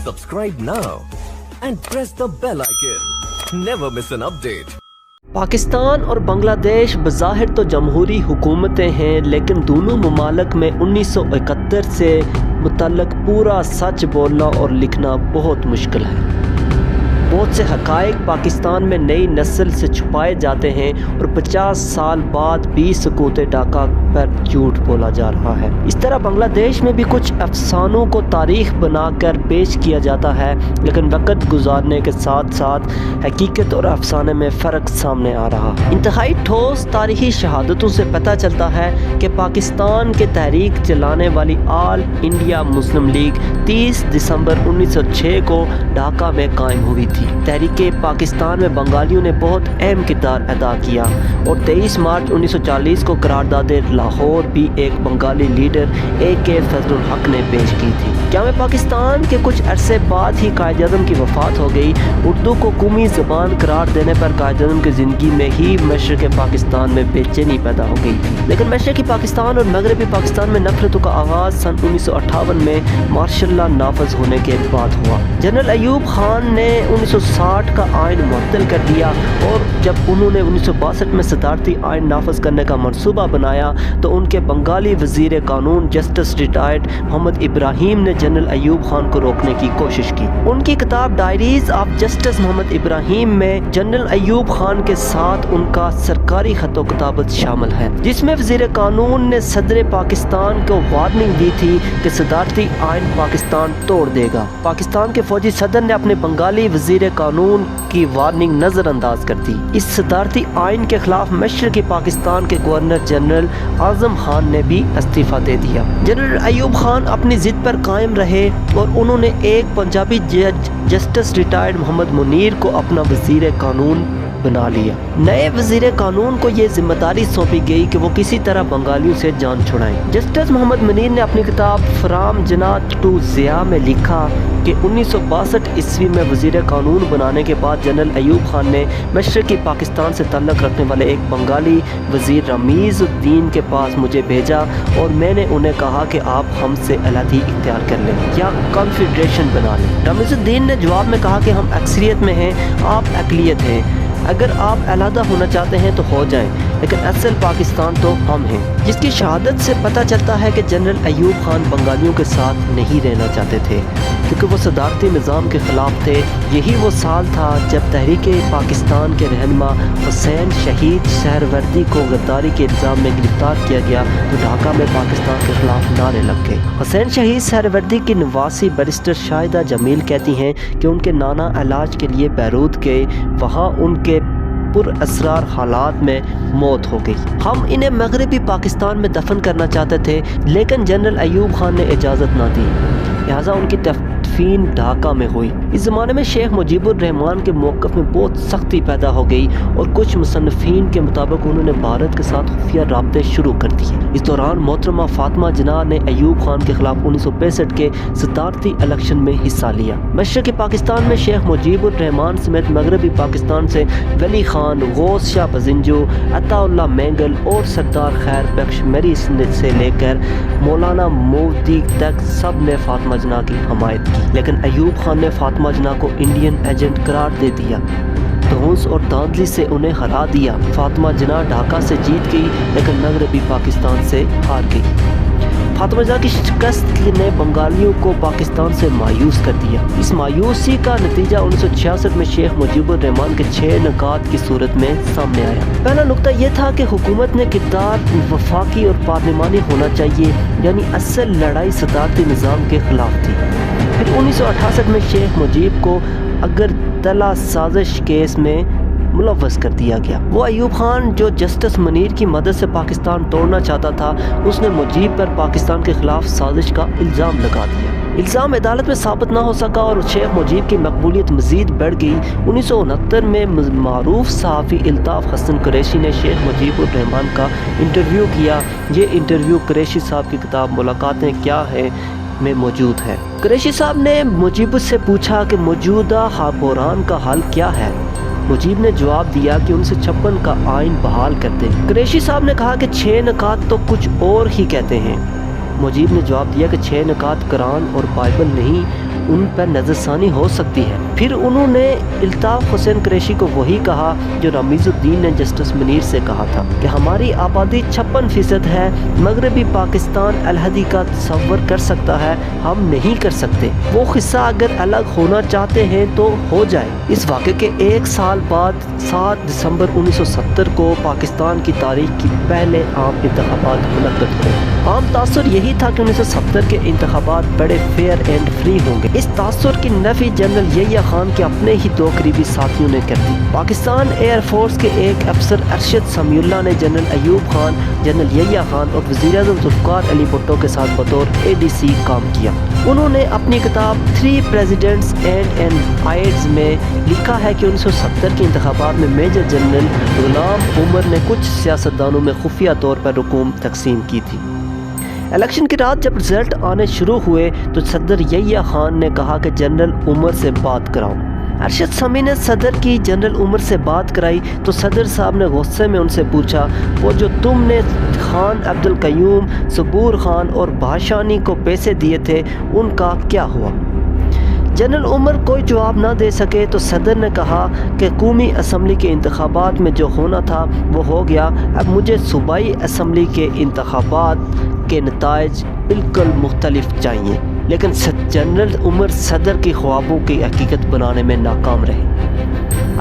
Subscribe now and press the bell icon. Never miss an update. Pakistan اور بنگلہ دیش بظاہر تو جمہوری حکومتیں ہیں، لیکن دونوں ممالک میں 1971 سے متعلق پورا سچ بولنا اور لکھنا بہت مشکل ہے۔ بہت سے حقائق پاکستان میں نئی نسل سے چھپائے جاتے ہیں اور 50 سال بعد بھی سکوت ڈاکہ پر جھوٹ بولا جا رہا ہے۔ اس طرح بنگلہ دیش میں بھی کچھ افسانوں کو تاریخ بنا کر پیش کیا جاتا ہے، لیکن وقت گزارنے کے ساتھ ساتھ حقیقت اور افسانے میں فرق سامنے آ رہا ہے۔ انتہائی ٹھوس تاریخی شہادتوں سے پتہ چلتا ہے کہ پاکستان کے تحریک چلانے والی آل انڈیا مسلم لیگ 30 دسمبر 1906 کو ڈھاکہ میں قائم ہوئی تھی۔ تحریک پاکستان میں بنگالیوں نے بہت اہم کردار ادا کیا اور 23 مارچ 1940 کو قرارداد لاہور بھی ایک بنگالی لیڈر AK فضل الحق نے پیش کی تھی۔ قیام پاکستان کے کچھ عرصے بعد ہی قائد اعظم کی وفات ہو گئی۔ اردو کو قومی زبان قرار دینے پر قائد اعظم کی زندگی میں ہی مشرق پاکستان میں بے چینی پیدا ہو گئی تھی، لیکن مشرقی پاکستان اور مغربی پاکستان میں نفرتوں کا آغاز سن 1958 میں مارشل لا نافذ ہونے کے بعد ہوا۔ جنرل ایوب خان نے 1960 کا آئین معطل کر دیا اور جب انہوں نے 1962 میں صدارتی آئین نافذ کرنے کا منصوبہ بنایا تو ان کے بنگالی وزیر قانون جسٹس ریٹائرڈ محمد ابراہیم نے جنرل ایوب خان کو روکنے کی کوشش کی۔ ان کی کتاب ڈائریز آف جسٹس محمد ابراہیم میں جنرل ایوب خان کے ساتھ ان کا سرکاری خط و کتابت شامل ہے، جس میں وزیر قانون نے صدر پاکستان کو وارننگ دی تھی کہ صدارتی آئین پاکستان توڑ دے گا۔ پاکستان کے فوجی صدر نے اپنے بنگالی وزیر قانون کی وارننگ نظر انداز کر دی۔ اس صدارتی آئین کے خلاف مشرقی پاکستان کے گورنر جنرل اعظم خان نے بھی استعفیٰ دے دیا۔ جنرل ایوب خان اپنی ضد پر قائم رہے اور انہوں نے ایک پنجابی جج جسٹس ریٹائرڈ محمد منیر کو اپنا وزیر قانون بنا لیا۔ نئے وزیر قانون کو یہ ذمہ داری سونپی گئی کہ وہ کسی طرح بنگالیوں سے جان چھڑائیں۔ جسٹس محمد منیر نے اپنی کتاب فرام جنات ٹو ضیاء میں لکھا کہ 1962 عیسوی میں وزیر قانون بنانے کے بعد جنرل ایوب خان نے مشرقی پاکستان سے تعلق رکھنے والے ایک بنگالی وزیر رمیز الدین کے پاس مجھے بھیجا اور میں نے انہیں کہا کہ آپ ہم سے علیحدگی اختیار کر لیں یا کنفیڈریشن بنا لیں۔ رمیز الدین نے جواب میں کہا کہ ہم اکثریت میں ہیں، آپ اقلیت ہیں، اگر آپ علیحدہ ہونا چاہتے ہیں تو ہو جائیں، لیکن اصل پاکستان تو ہم ہیں۔ جس کی شہادت سے پتہ چلتا ہے کہ جنرل ایوب خان بنگالیوں کے ساتھ نہیں رہنا چاہتے تھے کیونکہ وہ صدارتی نظام کے خلاف تھے۔ یہی وہ سال تھا جب تحریک پاکستان کے رہنما حسین شہید سہروردی کو غداری کے الزام میں گرفتار کیا گیا تو ڈھاکہ میں پاکستان کے خلاف نعرے لگ گئے۔ حسین شہید سہروردی کی نواسی بیرسٹر شاہدہ جمیل کہتی ہیں کہ ان کے نانا علاج کے لیے بیروت گئے، وہاں ان کے پر اسرار حالات میں موت ہو گئی۔ ہم انہیں مغربی پاکستان میں دفن کرنا چاہتے تھے لیکن جنرل ایوب خان نے اجازت نہ دی، لہٰذا ان کی دفن ڈھاکہ میں ہوئی۔ اس زمانے میں شیخ مجیب الرحمان کے موقف میں بہت سختی پیدا ہو گئی اور کچھ مصنفین کے مطابق انہوں نے بھارت کے ساتھ خفیہ رابطے شروع کر دیے۔ اس دوران محترمہ فاطمہ جناح نے ایوب خان کے خلاف 1965 کے صدارتی الیکشن میں حصہ لیا۔ مشرقی پاکستان میں شیخ مجیب الرحمان سمیت مغربی پاکستان سے ولی خان، غوث شاہ بزنجو، عطا اللہ مینگل اور سردار خیر بخش مری سے لے کر مولانا مودودی تک سب نے فاطمہ جناح کی حمایت کی، لیکن ایوب خان نے فاطمہ جناح کو انڈین ایجنٹ قرار دے دیا، دھونس اور دھاندلی سے انہیں ہرا دیا۔ فاطمہ جناح ڈھاکہ سے جیت گئی لیکن مغربی پاکستان سے ہار گئی۔ فاطمہ جناح کی شکست نے بنگالیوں کو پاکستان سے مایوس کر دیا۔ اس مایوسی کا نتیجہ 1966 میں شیخ مجیب الرحمان کے 6 نکات کی صورت میں سامنے آیا۔ پہلا نقطہ یہ تھا کہ حکومت نے کردار وفاقی اور پارلیمانی ہونا چاہیے، یعنی اصل لڑائی صدارتی نظام کے خلاف تھی۔ پھر 1968 میں شیخ مجیب کو اگرتلہ سازش کیس میں ملوث کر دیا گیا۔ وہ ایوب خان جو جسٹس منیر کی مدد سے پاکستان توڑنا چاہتا تھا، اس نے مجیب پر پاکستان کے خلاف سازش کا الزام لگا دیا۔ الزام عدالت میں ثابت نہ ہو سکا اور شیخ مجیب کی مقبولیت مزید بڑھ گئی۔ 1969 میں معروف صحافی الطاف حسن قریشی نے شیخ مجیب الرحمان کا انٹرویو کیا۔ یہ انٹرویو قریشی صاحب کی کتاب ملاقاتیں کیا ہے میں موجود ہے۔ قریشی صاحب نے مجیب سے پوچھا کہ موجودہ بحران کا حل کیا ہے۔ مجیب نے جواب دیا کہ 1956 کا آئین بحال کر دیں۔ قریشی صاحب نے کہا کہ 6 نکات تو کچھ اور ہی کہتے ہیں۔ مجیب نے جواب دیا کہ 6 نکات قرآن اور بائبل نہیں ان پر نظر ثانی ہو سکتی ہے۔ پھر انہوں نے الطاف حسین قریشی کو وہی کہا جو رمیز الدین نے جسٹس منیر سے کہا تھا کہ ہماری آبادی 56% ہے، مغربی پاکستان علیحدگی کا تصور کر سکتا ہے، ہم نہیں کر سکتے۔ وہ قصہ اگر الگ ہونا چاہتے ہیں تو ہو جائے۔ اس واقعے کے ایک سال بعد 7 دسمبر 1970 کو پاکستان کی تاریخ کی پہلے عام انتخابات منعقد ہوئے۔ عام تاثر یہی تھا کہ 1970 کے انتخابات بڑے فیئر اینڈ فری ہوں گے۔ اس تاثر کی نفی جنرل یحییٰ خان کے اپنے ہی 2 قریبی ساتھیوں نے کر دی۔ پاکستان ایئر فورس کے ایک افسر ارشد سمیع اللہ نے جنرل ایوب خان، جنرل یحییٰ خان اور وزیر اعظم ذوالفقار علی بھٹو کے ساتھ بطور ADC کام کیا۔ انہوں نے اپنی کتاب 3 Presidents and an Aides میں لکھا ہے کہ 1970 کے انتخابات میں میجر جنرل غلام عمر نے کچھ سیاستدانوں میں خفیہ طور پر رقوم تقسیم کی تھی۔ الیکشن کی رات جب رزلٹ آنے شروع ہوئے تو صدر یحییٰ خان نے کہا کہ جنرل عمر سے بات کراؤ۔ ارشد سمیع نے صدر کی جنرل عمر سے بات کرائی تو صدر صاحب نے غصے میں ان سے پوچھا، وہ جو تم نے خان عبد القیوم، صبور خان اور بھاشانی کو پیسے دیے تھے ان کا کیا ہوا؟ جنرل عمر کوئی جواب نہ دے سکے تو صدر نے کہا کہ قومی اسمبلی کے انتخابات میں جو ہونا تھا وہ ہو گیا، اب مجھے صوبائی اسمبلی کے انتخابات کے نتائج بالکل مختلف چاہیے۔ لیکن جنرل عمر صدر کی خوابوں کی حقیقت بنانے میں ناکام رہے۔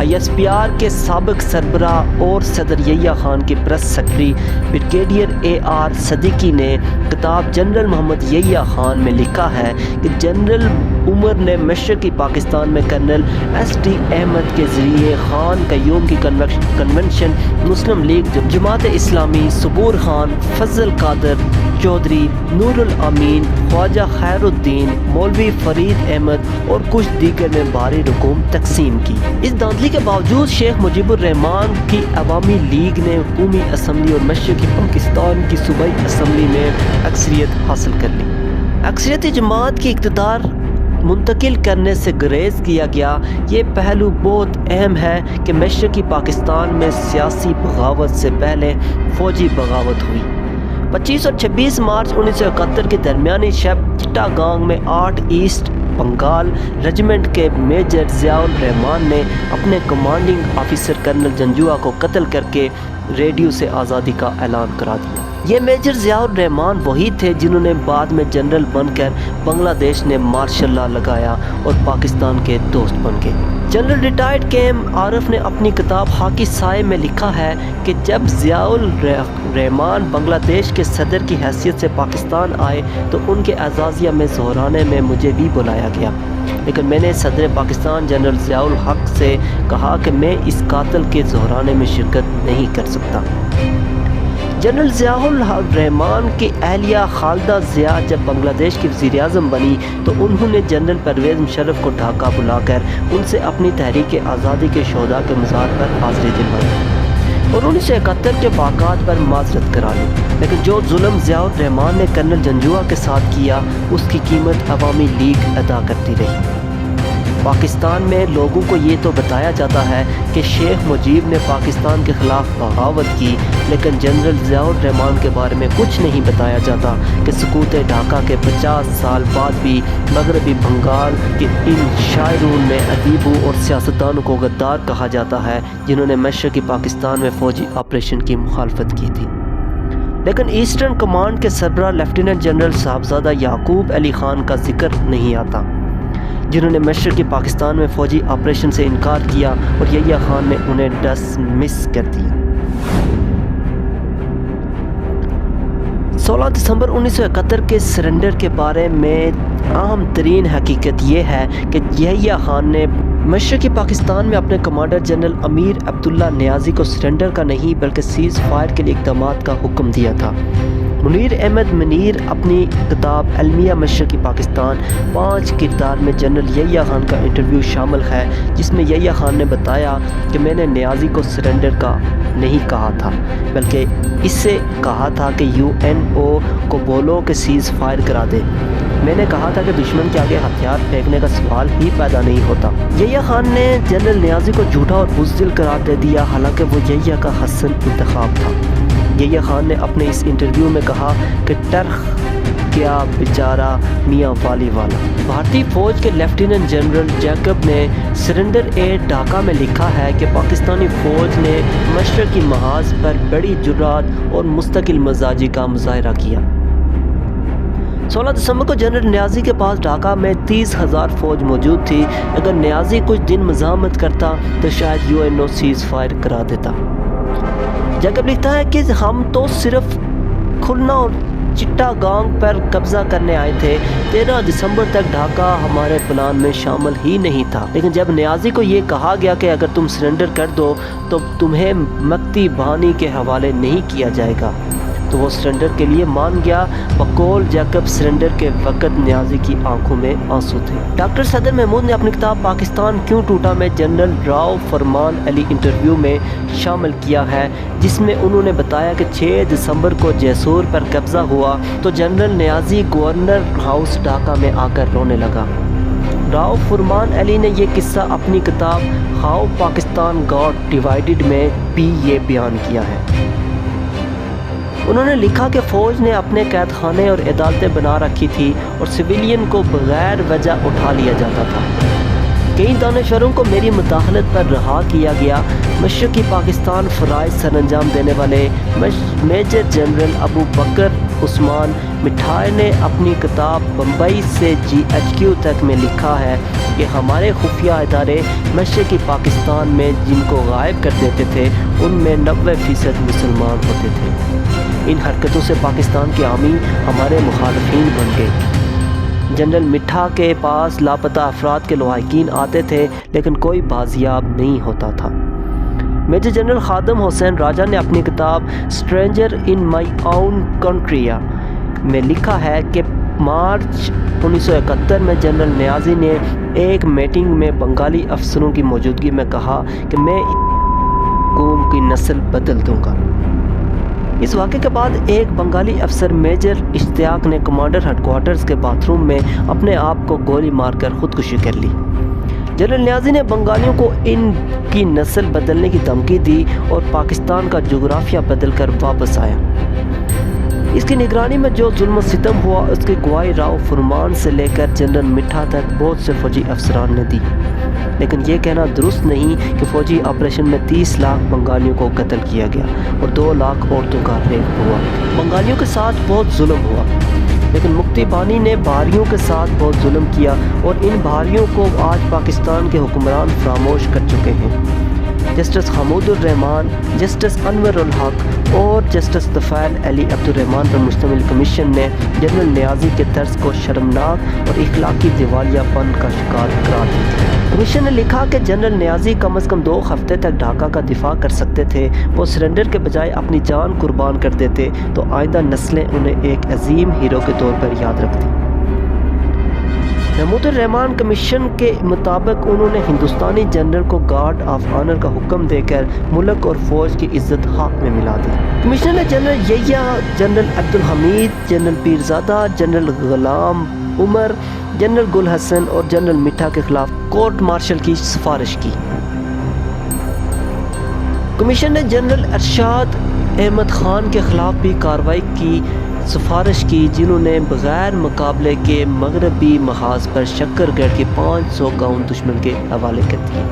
ISPR کے سابق سربراہ اور صدر یحییٰ خان کے press secretary brigadier AR Siddiqui نے کتاب جنرل محمد یحییٰ خان میں لکھا ہے کہ جنرل عمر نے مشرقی پاکستان میں کرنل ST احمد کے ذریعے خان قیوم کی کنونشن، مسلم لیگ، جماعت اسلامی، صبور خان، فضل قادر چودھری، نور الامین، خواجہ خیر الدین، مولوی فرید احمد اور کچھ دیگر میں بھاری رقوم تقسیم کی۔ اس دھاندلی کے باوجود شیخ مجیب الرحمان کی عوامی لیگ نے قومی اسمبلی اور مشرقی پاکستان کی صوبائی اسمبلی میں اکثریت حاصل کر لی۔ اکثریتی جماعت کی اقتدار منتقل کرنے سے گریز کیا گیا۔ یہ پہلو بہت اہم ہے کہ مشرقی پاکستان میں سیاسی بغاوت سے پہلے فوجی بغاوت ہوئی۔ 25 اور 26 مارچ 1971 کی درمیانی شب چٹاگانگ میں 8 ایسٹ بنگال ریجمنٹ کے میجر ضیاء الرحمان نے اپنے کمانڈنگ آفیسر کرنل جنجوعہ کو قتل کر کے ریڈیو سے آزادی کا اعلان کرا دیا۔ یہ میجر ضیاء الرحمان وہی تھے جنہوں نے بعد میں جنرل بن کر بنگلہ دیش نے مارشل لا لگایا اور پاکستان کے دوست بن گئے۔ جنرل ریٹائرڈ KM عارف نے اپنی کتاب خاکی سائے میں لکھا ہے کہ جب ضیاء الرحمان بنگلہ دیش کے صدر کی حیثیت سے پاکستان آئے تو ان کے اعزازیہ میں ظہرانے میں مجھے بھی بلایا گیا، لیکن میں نے صدر پاکستان جنرل ضیاء الحق سے کہا کہ میں اس قاتل کے ظہرانے میں شرکت نہیں کر سکتا۔ جنرل ضیاء الرحمان کی اہلیہ خالدہ ضیاء جب بنگلہ دیش کی وزیر اعظم بنی تو انہوں نے جنرل پرویز مشرف کو ڈھاکہ بلا کر ان سے اپنی تحریک آزادی کے شہداء کے مزار پر حاضری دلوائی اور 1971 کے واقعات پر معذرت کرا لی، لیکن جو ظلم ضیاء الرحمان نے کرنل جنجوعہ کے ساتھ کیا اس کی قیمت عوامی لیگ ادا کرتی رہی۔ پاکستان میں لوگوں کو یہ تو بتایا جاتا ہے کہ شیخ مجیب نے پاکستان کے خلاف بغاوت کی، لیکن جنرل ضیاء الرحمان کے بارے میں کچھ نہیں بتایا جاتا کہ سقوط ڈھاکہ کے 50 سال بعد بھی مغربی بنگال کے ان شاعروں میں ادیبوں اور سیاستدانوں کو غدار کہا جاتا ہے جنہوں نے مشرقی پاکستان میں فوجی آپریشن کی مخالفت کی تھی۔ لیکن ایسٹرن کمانڈ کے سربراہ لیفٹیننٹ جنرل صاحبزادہ یعقوب علی خان کا ذکر نہیں آتا، جنہوں نے مشرقی پاکستان میں فوجی آپریشن سے انکار کیا اور یحییٰ خان نے انہیں ڈسمس کر دیا۔ 16 دسمبر 1971 کے سرنڈر کے بارے میں اہم ترین حقیقت یہ ہے کہ یحییٰ خان نے مشرقی پاکستان میں اپنے کمانڈر جنرل امیر عبداللہ نیازی کو سرنڈر کا نہیں بلکہ سیز فائر کے لیے اقدامات کا حکم دیا تھا۔ منیر احمد منیر اپنی کتاب المیہ مشرقی پاکستان 5 کردار میں جنرل یحییٰ خان کا انٹرویو شامل ہے، جس میں یحییٰ خان نے بتایا کہ میں نے نیازی کو سرنڈر کا نہیں کہا تھا بلکہ اس سے کہا تھا کہ UNO کو بولو کہ سیز فائر کرا دے۔ میں نے کہا تھا کہ دشمن کے آگے ہتھیار پھینکنے کا سوال ہی پیدا نہیں ہوتا۔ یحییٰ خان نے جنرل نیازی کو جھوٹا اور بزدل قرار دے دیا، حالانکہ وہ یحییٰ کا حسن انتخاب تھا۔ یحییٰ خان نے اپنے اس انٹرویو میں کہا کہ ٹرخ گیا بیچارہ میاں والی والا۔ بھارتی فوج کے لیفٹیننٹ جنرل جیکب نے سرنڈر ایٹ ڈھاکہ میں لکھا ہے کہ پاکستانی فوج نے مشرقی محاذ پر بڑی جرات اور مستقل مزاجی کا مظاہرہ کیا۔ 16 دسمبر کو جنرل نیازی کے پاس ڈھاکہ میں 30,000 فوج موجود تھی۔ اگر نیازی کچھ دن مزاحمت کرتا تو شاید UNO سیز فائر کرا دیتا۔ جیکب لکھتا ہے کہ ہم تو صرف کھلنا اور چٹا گانگ پر قبضہ کرنے آئے تھے۔ 13 دسمبر تک ڈھاکہ ہمارے پلان میں شامل ہی نہیں تھا، لیکن جب نیازی کو یہ کہا گیا کہ اگر تم سرنڈر کر دو تو تمہیں مکتی بانی کے حوالے نہیں کیا جائے گا تو وہ سرنڈر کے لیے مان گیا۔ بقول جیکب سرنڈر کے وقت نیازی کی آنکھوں میں آنسو تھے۔ ڈاکٹر صدر محمود نے اپنی کتاب پاکستان کیوں ٹوٹا میں جنرل راؤ فرمان علی انٹرویو میں شامل کیا ہے، جس میں انہوں نے بتایا کہ 6 دسمبر کو جیسور پر قبضہ ہوا تو جنرل نیازی گورنر ہاؤس ڈھاکہ میں آ کر رونے لگا۔ راؤ فرمان علی نے یہ قصہ اپنی کتاب ہاؤ پاکستان گاٹ ڈیوائیڈڈ میں بھی یہ بیان کیا ہے۔ انہوں نے لکھا کہ فوج نے اپنے قید خانے اور عدالتیں بنا رکھی تھی اور سویلین کو بغیر وجہ اٹھا لیا جاتا تھا۔ کئی دانشوروں کو میری مداخلت پر رہا کیا گیا۔ مشرقی پاکستان فرائض سر انجام دینے والے میجر جنرل ابو بکر عثمان مٹھائی نے اپنی کتاب بمبئی سے GHQ تک میں لکھا ہے کہ ہمارے خفیہ ادارے مشرقی پاکستان میں جن کو غائب کر دیتے تھے ان میں 90% مسلمان ہوتے تھے۔ ان حرکتوں سے پاکستان کے عامی ہمارے مخالفین بن گئے۔ جنرل مٹھا کے پاس لاپتہ افراد کے لواحقین آتے تھے لیکن کوئی بازیاب نہیں ہوتا تھا۔ میجر جنرل خادم حسین راجہ نے اپنی کتاب اسٹرینجر ان مائی اون کنٹری میں لکھا ہے کہ مارچ 1971 میں جنرل نیازی نے ایک میٹنگ میں بنگالی افسروں کی موجودگی میں کہا کہ میں قوم کی نسل بدل دوں گا۔ اس واقعے کے بعد ایک بنگالی افسر میجر اشتیاق نے کمانڈر ہیڈ کوارٹرز کے باتھ روم میں اپنے آپ کو گولی مار کر خودکشی کر لی۔ جنرل نیازی نے بنگالیوں کو ان کی نسل بدلنے کی دھمکی دی اور پاکستان کا جغرافیہ بدل کر واپس آیا۔ اس کی نگرانی میں جو ظلم و ستم ہوا اس کی گواہی راؤ فرمان سے لے کر جنرل مٹھا تک بہت سے فوجی افسران نے دی، لیکن یہ کہنا درست نہیں کہ فوجی آپریشن میں 30 لاکھ بنگالیوں کو قتل کیا گیا اور 2 لاکھ عورتوں کا ریپ ہوا۔ بنگالیوں کے ساتھ بہت ظلم ہوا، لیکن مکتی بانی نے بہاریوں کے ساتھ بہت ظلم کیا اور ان بہاریوں کو آج پاکستان کے حکمران فراموش کر چکے ہیں۔ جسٹس حمود الرحمان، جسٹس انور الحق اور جسٹس طفیل علی عبد الرحمان پر مشتمل کمیشن نے جنرل نیازی کے طرز کو شرمناک اور اخلاقی دیوالیہ پن کا شکار قرار دیا۔ کمیشن نے لکھا کہ جنرل نیازی کم از کم 2 ہفتے تک ڈھاکہ کا دفاع کر سکتے تھے۔ وہ سرنڈر کے بجائے اپنی جان قربان کر دیتے تو آئندہ نسلیں انہیں ایک عظیم ہیرو کے طور پر یاد رکھتی۔ محمود الرحمان کمیشن کے مطابق انہوں نے ہندوستانی جنرل کو گارڈ آف آنر کا حکم دے کر ملک اور فوج کی عزت خاک میں ملا دی۔ کمیشنر نے general Yahya, general Abdul Hamid, general Pirzada, general Ghulam Umar, general گل حسن اور جنرل مٹھا کے خلاف کورٹ مارشل کی سفارش کی۔ کمیشن نے جنرل ارشاد احمد خان کے خلاف بھی کارروائی کی سفارش کی، جنہوں نے بغیر مقابلے کے مغربی محاذ پر شکر گڑھ کے 500 گاؤں دشمن کے حوالے کر دیے۔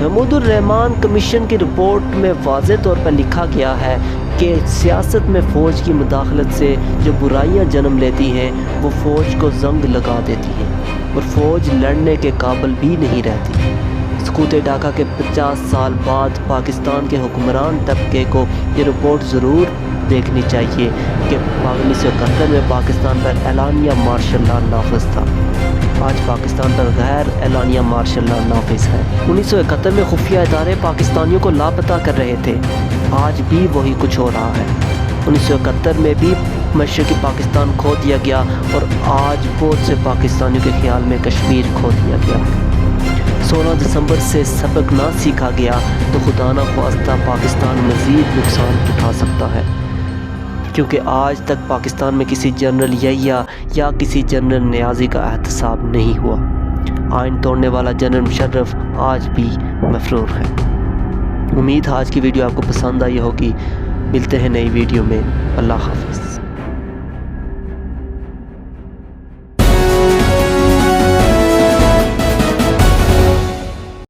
محمود الرحمان کمیشن کی رپورٹ میں واضح طور پر لکھا گیا ہے کہ سیاست میں فوج کی مداخلت سے جو برائیاں جنم لیتی ہیں وہ فوج کو زنگ لگا دیتی ہیں اور فوج لڑنے کے قابل بھی نہیں رہتی۔ سقوط ڈھاکہ کے 50 سال بعد پاکستان کے حکمران طبقے کو یہ رپورٹ ضرور دیکھنی چاہیے کہ 1971 میں پاکستان پر اعلانیہ مارشل لا نافذ تھا، آج پاکستان پر غیر اعلانیہ مارشل لا نافذ ہے۔ 1971 میں خفیہ ادارے پاکستانیوں کو لاپتہ کر رہے تھے، آج بھی وہی کچھ ہو رہا ہے۔ 1971 میں بھی مشرقی پاکستان کھو دیا گیا اور آج بہت سے پاکستانیوں کے خیال میں کشمیر کھو دیا گیا۔ 16 دسمبر سے سبق نہ سیکھا گیا تو خدا نہ خواستہ پاکستان مزید نقصان اٹھا سکتا ہے، کیونکہ آج تک پاکستان میں کسی جنرل یحییٰ یا کسی جنرل نیازی کا احتساب نہیں ہوا۔ آئین توڑنے والا جنرل مشرف آج بھی مفرور ہے۔ امید آج کی ویڈیو آپ کو پسند آئی ہوگی۔ ملتے ہیں نئی ویڈیو میں۔ اللہ حافظ۔